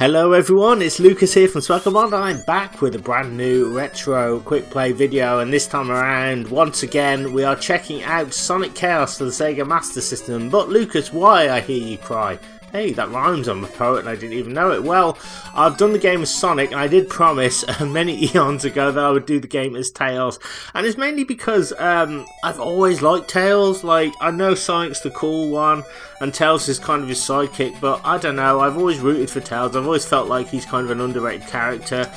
Hello everyone, it's Lucas here from Sega Master. I'm back with a brand new retro quick play video, and this time around, once again, we are checking out Sonic Chaos for the Sega Master System. But Lucas, why, I hear you cry? Hey, that rhymes, I'm a poet and I didn't even know it. Well, I've done the game as Sonic, and I did promise many eons ago that I would do the game as Tails. And it's mainly because I've always liked Tails. Like, I know Sonic's the cool one, and Tails is kind of his sidekick, but I don't know, I've always rooted for Tails. I've always felt like he's kind of an underrated character.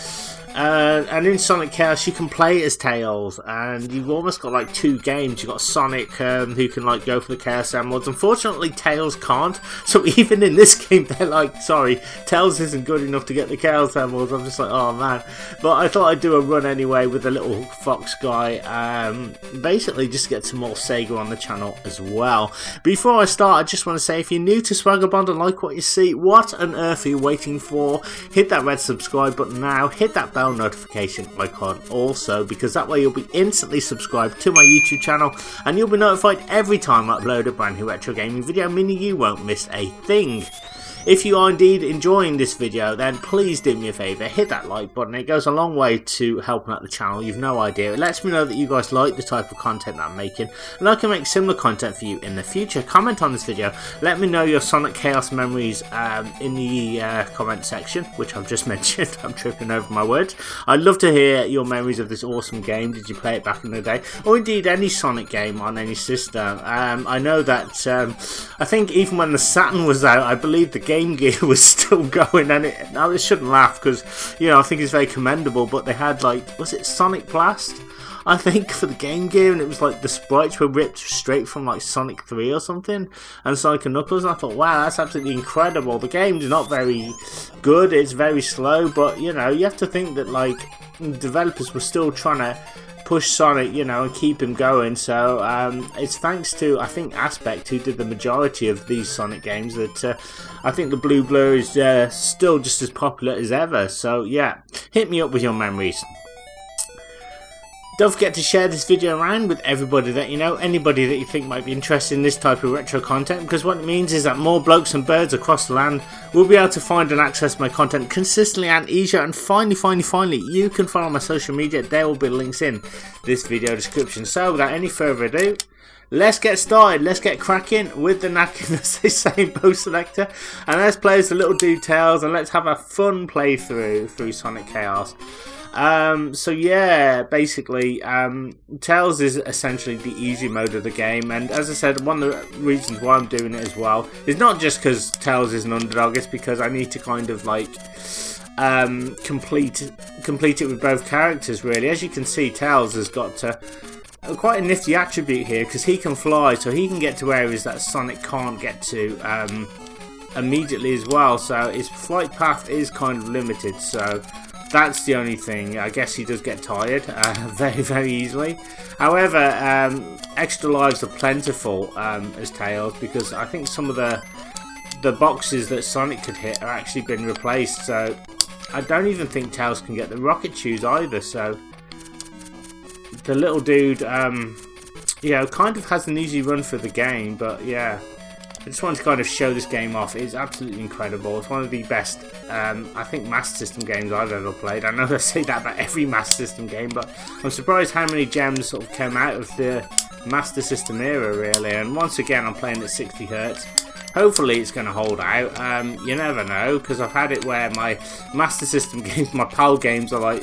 And in Sonic Chaos you can play as Tails, and you've almost got like two games. You've got Sonic who can like go for the Chaos Emeralds. Unfortunately Tails can't, so even in this game they're like, sorry, Tails isn't good enough to get the Chaos Emeralds. I'm just like, oh man. But I thought I'd do a run anyway with the little fox guy, basically just to get some more Sega on the channel as well. Before I start, I just want to say, if you're new to Swaggerbond and like what you see, what on earth are you waiting for? Hit that red subscribe button now, hit that bell notification icon also, because that way you'll be instantly subscribed to my YouTube channel and you'll be notified every time I upload a brand new retro gaming video, meaning you won't miss a thing. If you are indeed enjoying this video, then please do me a favour, hit that like button. It goes a long way to helping out the channel. You've no idea. It lets me know that you guys like the type of content that I'm making, and I can make similar content for you in the future. Comment on this video. Let me know your Sonic Chaos memories in the comment section, which I've just mentioned. I'm tripping over my words. I'd love to hear your memories of this awesome game. Did you play it back in the day? Or indeed any Sonic game on any system. I know that I think even when the Saturn was out, I believe the Game Gear was still going, and I shouldn't laugh because, you know, I think it's very commendable, but they had like, was it Sonic Blast, I think, for the Game Gear, and it was like the sprites were ripped straight from like Sonic 3 or something, and Sonic and Knuckles, and I thought, wow, that's absolutely incredible. The game's not very good, it's very slow, but you know, you have to think that like developers were still trying to push Sonic, you know, and keep him going. So it's thanks to, I think, Aspect, who did the majority of these Sonic games, that I think the Blue Blur is still just as popular as ever. So yeah, hit me up with your memories. Don't forget to share this video around with everybody that you know, anybody that you think might be interested in this type of retro content, because what it means is that more blokes and birds across the land will be able to find and access my content consistently and easier. And finally, you can follow my social media. There will be links in this video description. So without any further ado, let's get started. Let's get cracking with the knacking, as they say in Post Selector, and let's play as the little dude Tails, and let's have a fun playthrough through Sonic Chaos. So yeah, basically, Tails is essentially the easy mode of the game, and as I said, one of the reasons why I'm doing it as well is not just because Tails is an underdog, it's because I need to kind of like complete it with both characters, really. As you can see, Tails has got quite a nifty attribute here, because he can fly, so he can get to areas that Sonic can't get to immediately as well, so his flight path is kind of limited, so that's the only thing. I guess he does get tired very easily. However, extra lives are plentiful as Tails, because I think some of the boxes that Sonic could hit are actually been replaced, so I don't even think Tails can get the rocket shoes either. So the little dude, you know, kind of has an easy run for the game, but yeah. I just wanted to kind of show this game off. It's absolutely incredible. It's one of the best, I think, Master System games I've ever played. I know I say that about every Master System game, but I'm surprised how many gems sort of came out of the Master System era, really. And once again, I'm playing at 60 Hz. Hopefully it's going to hold out. You never know, because I've had it where my Master System games, my PAL games, are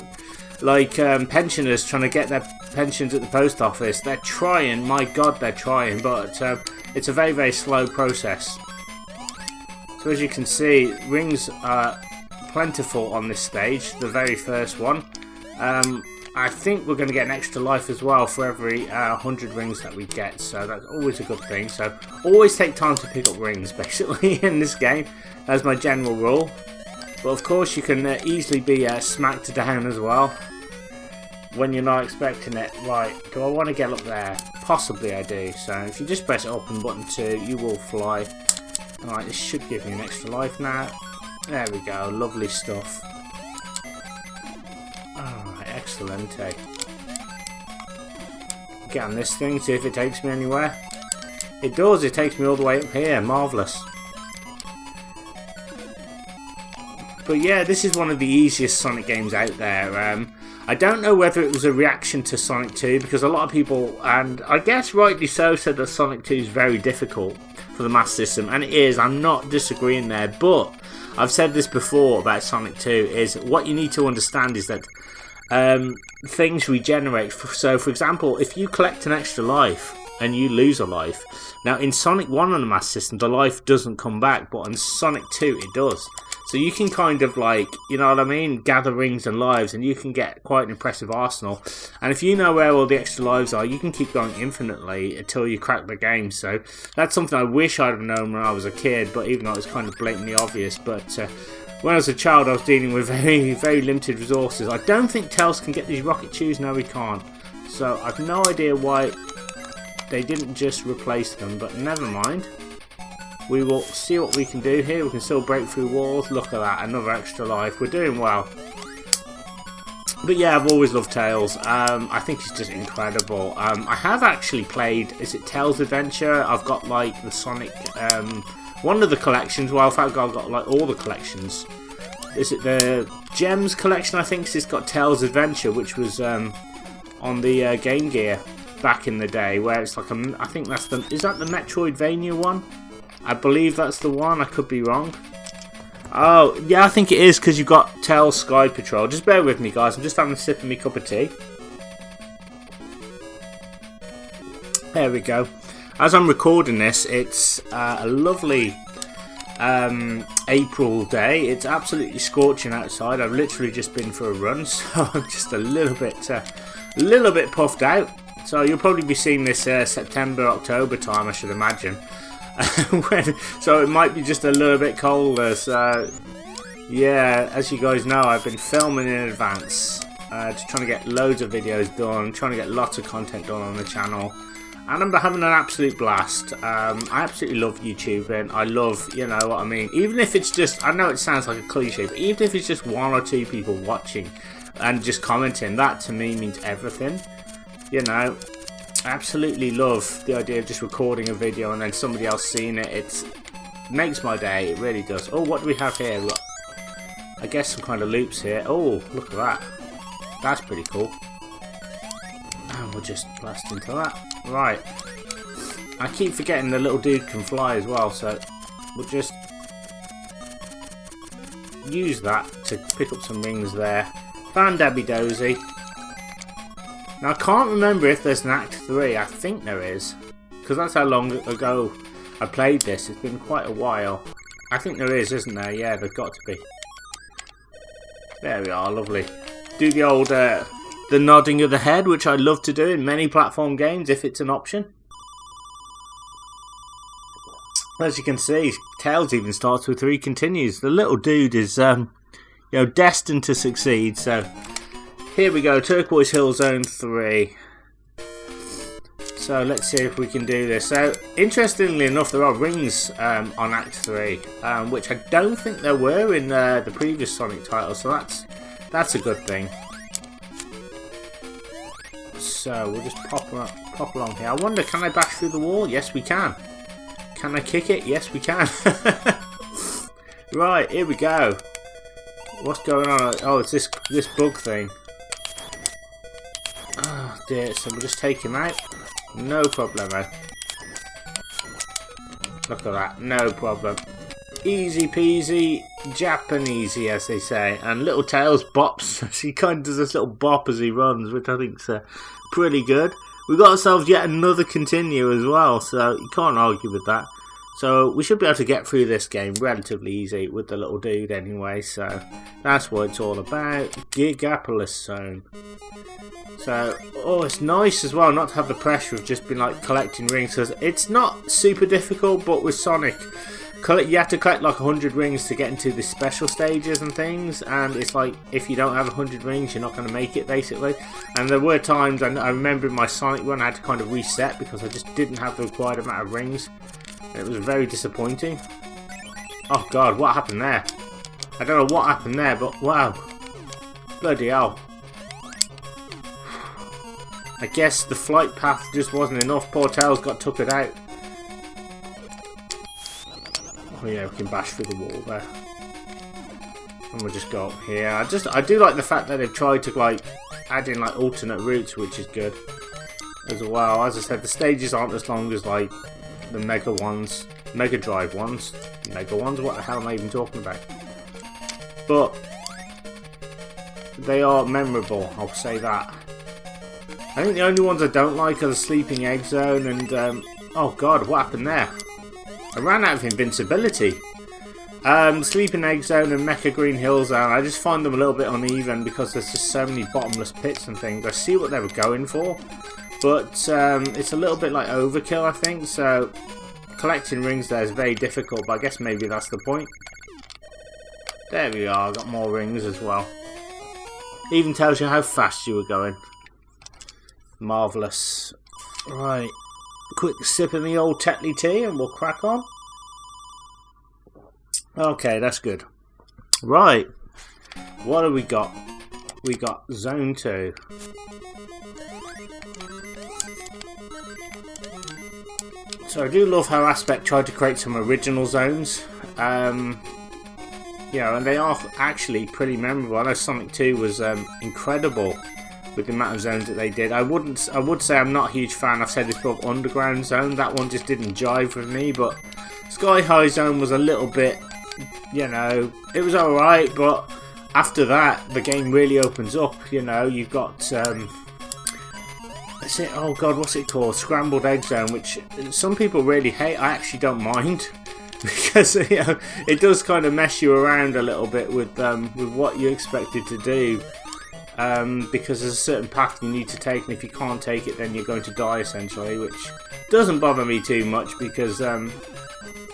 like pensioners trying to get their pensions at the post office. They're trying, my god, they're trying, but it's a very slow process. So as you can see, rings are plentiful on this stage, the very first one. I think we're going to get an extra life as well for every 100 rings that we get, so that's always a good thing. So always take time to pick up rings, basically, in this game. That's my general rule. But of course you can easily be smacked down as well when you're not expecting it. Right, do I want to get up there? Possibly I do. So if you just press it up and button 2, you will fly. Alright, this should give me an extra life now. There we go, lovely stuff. Alright, excellent. Get on this thing, see if it takes me anywhere. It does, it takes me all the way up here, marvellous. But yeah, this is one of the easiest Sonic games out there. I don't know whether it was a reaction to Sonic 2, because a lot of people, and I guess rightly so, said that Sonic 2 is very difficult for the Master System, and it is. I'm not disagreeing there, but I've said this before about Sonic 2, is what you need to understand is that things regenerate. So for example, if you collect an extra life and you lose a life, now in Sonic 1 on the Master System the life doesn't come back, but on Sonic 2 it does. So you can kind of like, you know what I mean, gather rings and lives, and you can get quite an impressive arsenal. And if you know where all the extra lives are, you can keep going infinitely until you crack the game. So that's something I wish I'd have known when I was a kid, but even though it's kind of blatantly obvious. But when I was a child I was dealing with very limited resources. I don't think Tails can get these rocket tubes. No, he can't. So I've no idea why they didn't just replace them, but never mind. We will see what we can do here. We can still break through walls. Look at that, another extra life. We're doing well. But yeah, I've always loved Tails. I think he's just incredible. I have actually played, is it Tails Adventure? I've got like the Sonic, one of the collections. Well, in fact, I've got like all the collections. Is it the Gems collection? I think it's got Tails Adventure, which was on the Game Gear back in the day, where it's like I think that's the, is that the Metroidvania one? I believe that's the one. I could be wrong. Oh, yeah, I think it is, because you've got Tails Sky Patrol. Just bear with me, guys. I'm just having a sip of my cup of tea. There we go. As I'm recording this, it's a lovely April day. It's absolutely scorching outside. I've literally just been for a run, so I'm just a little bit puffed out. So you'll probably be seeing this September, October time, I should imagine. So it might be just a little bit colder. So yeah, as you guys know, I've been filming in advance, just trying to get loads of videos done, trying to get lots of content done on the channel, and I'm having an absolute blast. I absolutely love YouTubing. I love, you know what I mean, even if it's just, I know it sounds like a cliche, but even if it's just one or two people watching and just commenting, that to me means everything. You know, I absolutely love the idea of just recording a video and then somebody else seeing it. It makes my day, it really does. Oh, what do we have here? Look, I guess some kind of loops here. Oh, look at that. That's pretty cool. And we'll just blast into that. Right. I keep forgetting the little dude can fly as well, so we'll just use that to pick up some rings there. Fan Dabby Dozy. Now I can't remember if there's an Act 3, I think there is, because that's how long ago I played this. It's been quite a while. I think there is, isn't there? Yeah, there's got to be. There we are, lovely. Do the old, the nodding of the head, which I love to do in many platform games if it's an option. As you can see, Tails even starts with 3 continues. The little dude is, you know, destined to succeed, so... Here we go, Turquoise Hill Zone 3. So let's see if we can do this. So interestingly enough, there are rings on Act 3, which I don't think there were in the previous Sonic title. So that's a good thing. So we'll just pop along here. I wonder, can I bash through the wall? Yes, we can. Can I kick it? Yes, we can. Right, here we go. What's going on? Oh, it's this bug thing. Oh dear, so we'll just take him out. No problemo. Look at that, no problem. Easy peasy, Japanesey, as they say. And little Tails bops. He kind of does this little bop as he runs, which I think's pretty good. We've got ourselves yet another continue as well, so you can't argue with that. So we should be able to get through this game relatively easy with the little dude anyway, so that's what it's all about. Gigapolis Zone. So, oh, it's nice as well not to have the pressure of just being like collecting rings, because it's not super difficult, but with Sonic, you have to collect like 100 rings to get into the special stages and things, and it's like if you don't have 100 rings you're not going to make it basically. And there were times, I remember in my Sonic run I had to kind of reset because I just didn't have the required amount of rings. It was very disappointing. Oh god, what happened there? I don't know what happened there, but wow. Bloody hell. I guess the flight path just wasn't enough. Poor Tails got tuckered out. Oh yeah, we can bash through the wall there. And we'll just go up here. I do like the fact that they've tried to like add in like alternate routes, which is good as well. As I said, the stages aren't as long as like the Mega ones, Mega Drive ones, Mega ones. What the hell am I even talking about? But they are memorable, I'll say that. I think the only ones I don't like are the Sleeping Egg Zone and oh god, what happened there? I ran out of invincibility. Sleeping Egg Zone and Mecha Green Hill Zone, I just find them a little bit uneven because there's just so many bottomless pits and things. I see what they were going for, but it's a little bit like overkill, I think, so collecting rings there is very difficult, but I guess maybe that's the point. There we are, got more rings as well. Even tells you how fast you were going. Marvellous. Right, quick sip of the old Tetley tea and we'll crack on. Okay, that's good. Right, what have we got? We got Zone 2. So I do love how Aspect tried to create some original zones. You know, and they are actually pretty memorable. I know Sonic 2 was incredible with the amount of zones that they did. I would say I'm not a huge fan. I've said this before, Underground Zone. That one just didn't jive with me, but Sky High Zone was a little bit, you know, it was alright, but after that the game really opens up. You know, you've got that's it, oh god, what's it called, Scrambled Egg Zone, which some people really hate. I actually don't mind because you know, it does kind of mess you around a little bit with what you expected to do, because there's a certain path you need to take, and if you can't take it then you're going to die essentially, which doesn't bother me too much because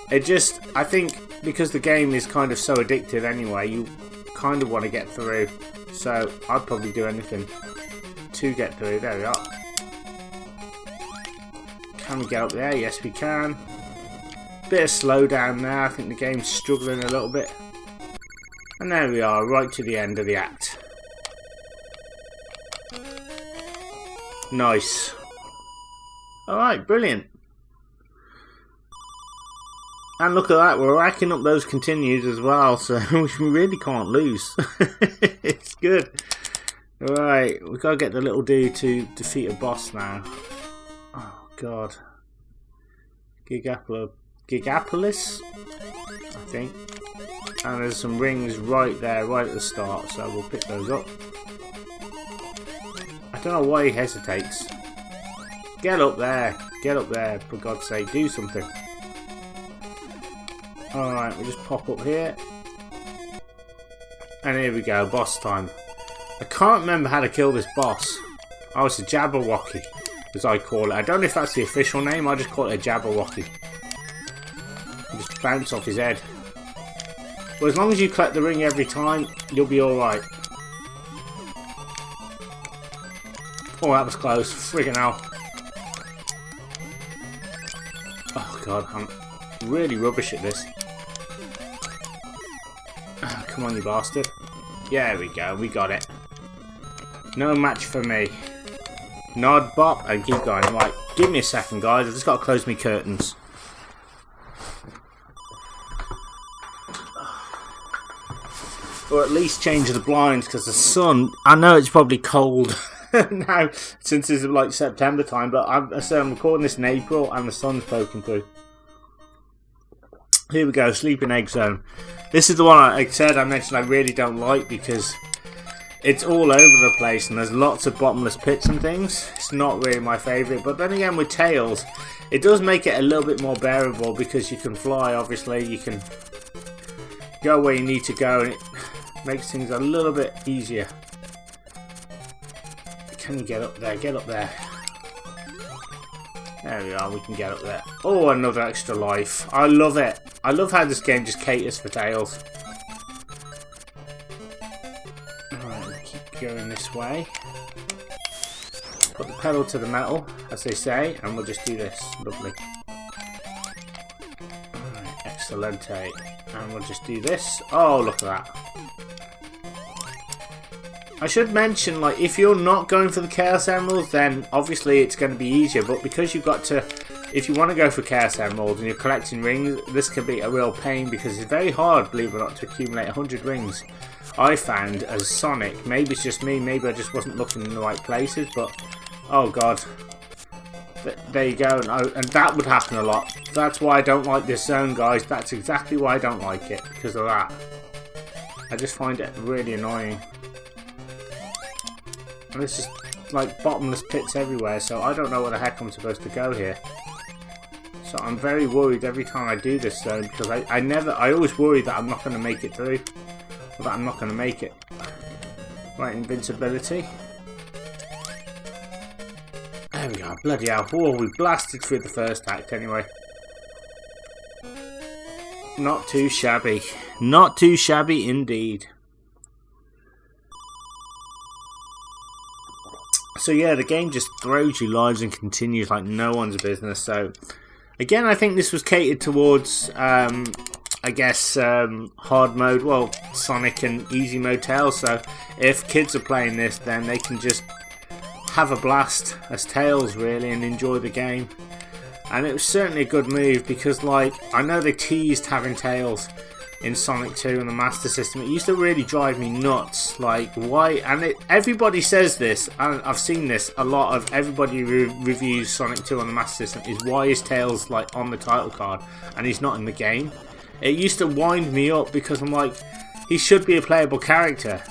it just, I think because the game is kind of so addictive anyway, you kind of want to get through, so I'd probably do anything to get through. There we are. Can we get up there? Yes we can. Bit of slowdown there, I think the game's struggling a little bit. And there we are, right to the end of the act. Nice. Alright, brilliant. And look at that, we're racking up those continues as well, so we really can't lose. It's good. Right, we've got to get the little dude to defeat a boss now. Oh god. Gigapolis, I think. And there's some rings right there, right at the start, so we'll pick those up. I don't know why he hesitates. Get up there, for God's sake, do something. Alright, we'll just pop up here. And here we go, boss time. I can't remember how to kill this boss. Oh, it's a Jabberwocky, as I call it. I don't know if that's the official name, I just call it a Jabberwocky. Just bounce off his head. Well, as long as you collect the ring every time, you'll be alright. Oh, that was close. Friggin' hell. Oh god, I'm really rubbish at this. Oh, come on, you bastard. Yeah, there we go, we got it. No match for me. Nod, bop, and keep going. Right, give me a second, guys. I've just got to close my curtains. Or at least change the blinds, because the sun, I know it's probably cold now, since it's like September time, but I'm recording this in April, and the sun's poking through. Here we go, Sleeping Egg Zone. This is the one I mentioned I really don't like because it's all over the place and there's lots of bottomless pits and things. It's not really my favourite, but then again with Tails, it does make it a little bit more bearable because you can fly, obviously, you can go where you need to go and it makes things a little bit easier. Can you get up there? Get up there. There we are, we can get up there. Oh, another extra life. I love it. I love how this game just caters for Tails. Alright, we'll keep going this way. Put the pedal to the metal, as they say, and we'll just do this. Lovely. Alright, excelente. And we'll just do this. Oh, look at that. I should mention, like, if you're not going for the Chaos Emeralds, then obviously it's going to be easier, but because you've got to if you want to go for Chaos Emeralds and you're collecting rings, this can be a real pain because it's very hard, believe it or not, to accumulate 100 rings. I found as Sonic, maybe it's just me, maybe I just wasn't looking in the right places, but oh god. There you go, and that would happen a lot. That's why I don't like this zone, guys. That's exactly why I don't like it, because of that. I just find it really annoying. And it's just like bottomless pits everywhere, so I don't know where the heck I'm supposed to go here. So I'm very worried every time I do this zone, because I always worry that I'm not going to make it through. Or that I'm not going to make it. Right, invincibility. There we go, bloody hell. Oh, we blasted through the first act anyway. Not too shabby. Not too shabby indeed. So yeah, the game just throws you lives and continues like no one's business. So again, I think this was catered towards, I guess, hard mode, well, Sonic and easy mode Tails. So if kids are playing this, then they can just have a blast as Tails really and enjoy the game. And it was certainly a good move because, like, I know they teased having Tails in Sonic 2 and the Master System. It used to really drive me nuts. Like, why? And everybody says this, and I've seen this a lot of everybody who reviews Sonic 2 on the Master System, is why is Tails like on the title card and he's not in the game? It used to wind me up because I'm like, he should be a playable character.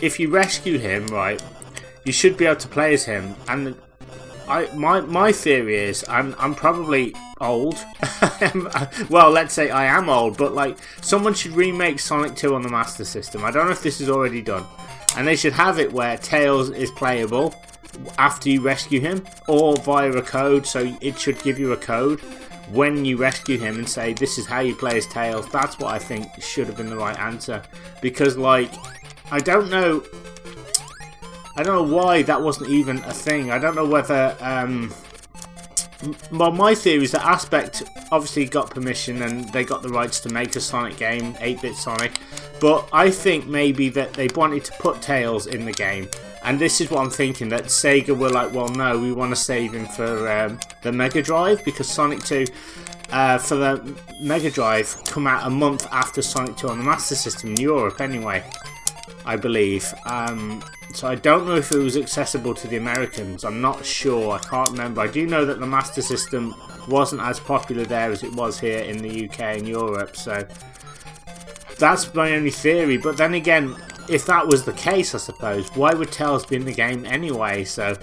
If you rescue him, right, you should be able to play as him. And my theory is, I'm probably old. Well, let's say I am old, but like, someone should remake Sonic 2 on the Master System. I don't know if this is already done, and they should have it where Tails is playable after you rescue him, or via a code. So it should give you a code when you rescue him and say this is how you play as Tails. That's what I think should have been the right answer, because like, I don't know why that wasn't even a thing. I don't know whether well, my theory is that Aspect obviously got permission and they got the rights to make a Sonic game, 8-bit Sonic, but I think maybe that they wanted to put Tails in the game, and this is what I'm thinking, that Sega were like, well no, we want to save him for the Mega Drive, because Sonic 2 for the Mega Drive come out a month after Sonic 2 on the Master System in Europe anyway, I believe. So I don't know if it was accessible to the Americans. I'm not sure. I can't remember. I do know that the Master System wasn't as popular there as it was here in the UK and Europe. So that's my only theory. But then again, if that was the case, I suppose, why would Tails be in the game anyway? So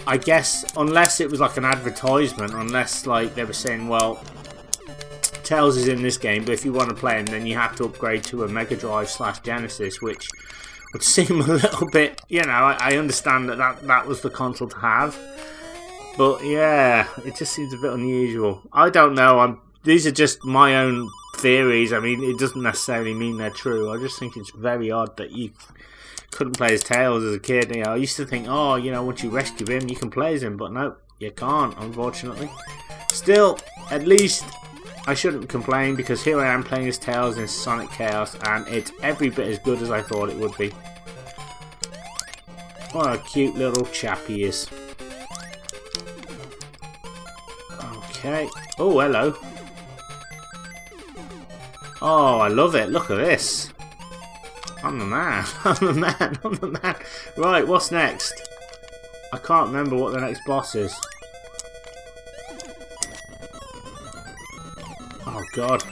I guess unless it was like an advertisement, unless like they were saying, well, Tails is in this game, but if you want to play him, then you have to upgrade to a Mega Drive / Genesis, which would seem a little bit, you know, I understand that was the console to have, but yeah, it just seems a bit unusual. I don't know, these are just my own theories. I mean, it doesn't necessarily mean they're true. I just think it's very odd that you couldn't play as Tails as a kid. You know, I used to think, oh, you know, once you rescue him, you can play as him, but no, you can't, unfortunately. Still, at least I shouldn't complain, because here I am playing as Tails in Sonic Chaos, and it's every bit as good as I thought it would be. What a cute little chap he is. Okay. Oh, hello. Oh, I love it. Look at this. I'm the man. I'm the man. I'm the man. Right, what's next? I can't remember what the next boss is. Oh god,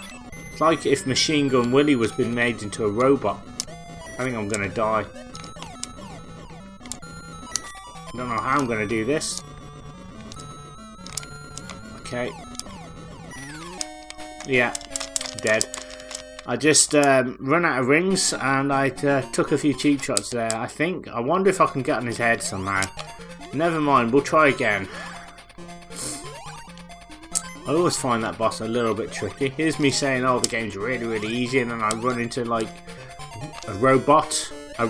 it's like if Machine Gun Willie was being made into a robot. I think I'm gonna die. I don't know how I'm gonna do this. Okay. Yeah, dead. I just run out of rings and I took a few cheap shots there, I think. I wonder if I can get on his head somehow. Never mind, we'll try again. I always find that boss a little bit tricky. Here's me saying, oh, the game's really, really easy, and then I run into, like, a robot, a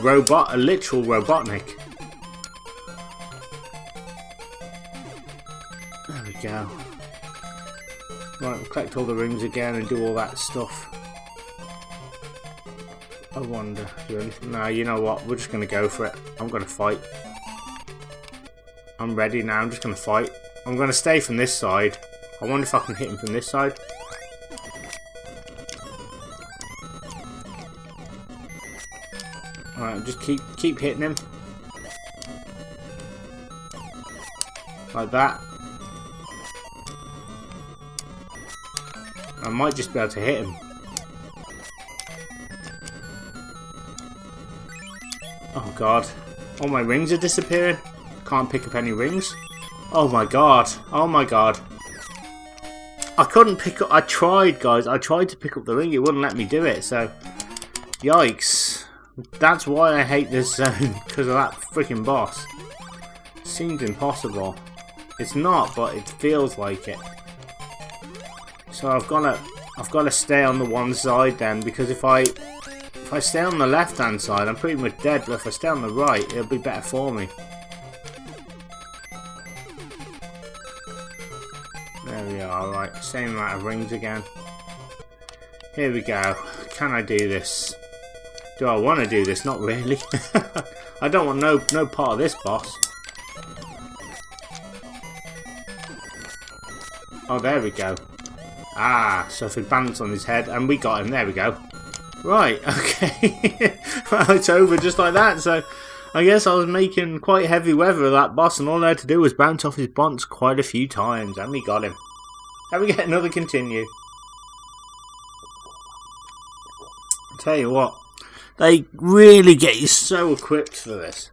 literal Robotnik. There we go. Right, we'll collect all the rings again and do all that stuff. I wonder, do anything? No, you know what, we're just going to go for it. I'm going to fight. I'm ready now, I'm just going to fight. I'm going to stay from this side. I wonder if I can hit him from this side. Alright, just keep hitting him. Like that. I might just be able to hit him. Oh god. All my rings are disappearing. Can't pick up any rings. Oh my god. Oh my god. I couldn't pick up. I tried, guys. I tried to pick up the ring. It wouldn't let me do it. So, yikes. That's why I hate this zone. Because of that freaking boss. Seems impossible. It's not, but it feels like it. So I've got to stay on the one side then, because if I stay on the left hand side, I'm pretty much dead. But if I stay on the right, it'll be better for me. There we are. Right, same amount of rings again. Here we go. Can I do this? Do I want to do this? Not really. I don't want no part of this boss. Oh, there we go. Ah, so if we balance on his head, and we got him. There we go. Right, okay. Well, it's over just like that. So I guess I was making quite heavy weather of that boss, and all I had to do was bounce off his bonds quite a few times, and we got him. And we get another continue. I'll tell you what, they really get you so equipped for this.